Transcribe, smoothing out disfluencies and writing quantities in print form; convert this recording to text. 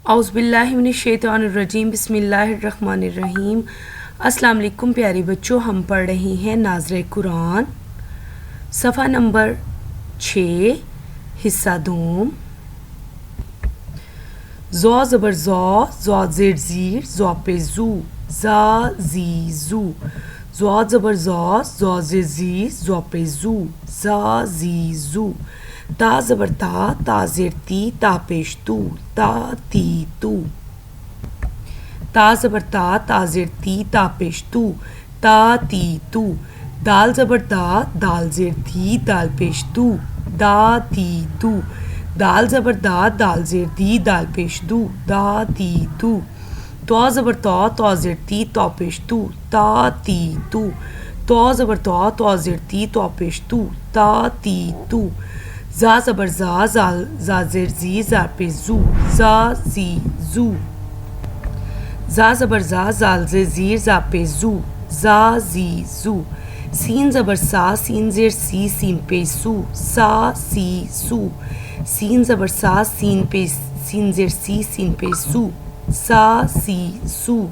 اعوذ باللہ من الشیطان الرجیم، بسم اللہ الرحمن الرحیم۔ السلام علیکم پیارے بچوں، ہم پڑھ رہے ہیں ناظر قرآن صفحہ نمبر 6 حصہ دوم۔ زو زبر زو، زو زیر زیر، زو پہ زو، زا زی زو۔ زو زبر زو، زو زیر زیر، زو پہ زو، زا زی زو۔ تا زبر تا، تا زیر تی، تا پیش تو، تا تی تو۔ تا زبر تا، تا زیر تی، تا پیش تو، تا تی تو۔ دال زبر دا، دال زیر دی، دال پیش دو، دا تی دو۔ دال زبر دا، دال زیر دی، دال پیش دو، دا تی دو۔ تو زبر تو، تو زیر تی، تو پیش تو، تا تی تو۔ تو زبر تو، تو زیر تی، تو پیش تو، تا تی تو۔ زا زبر زا، زا زیر زی، زا پہ زو، زا زی زو۔ زا زبر زا، زال زیر زیر، زا پہ زو، زا زی زو۔ سین زبر سا، سین زیر سی، سین پہ سو، سا سی سو۔ سین زبر سا، سین زیر سی، سین پہ سو، سا سی سو۔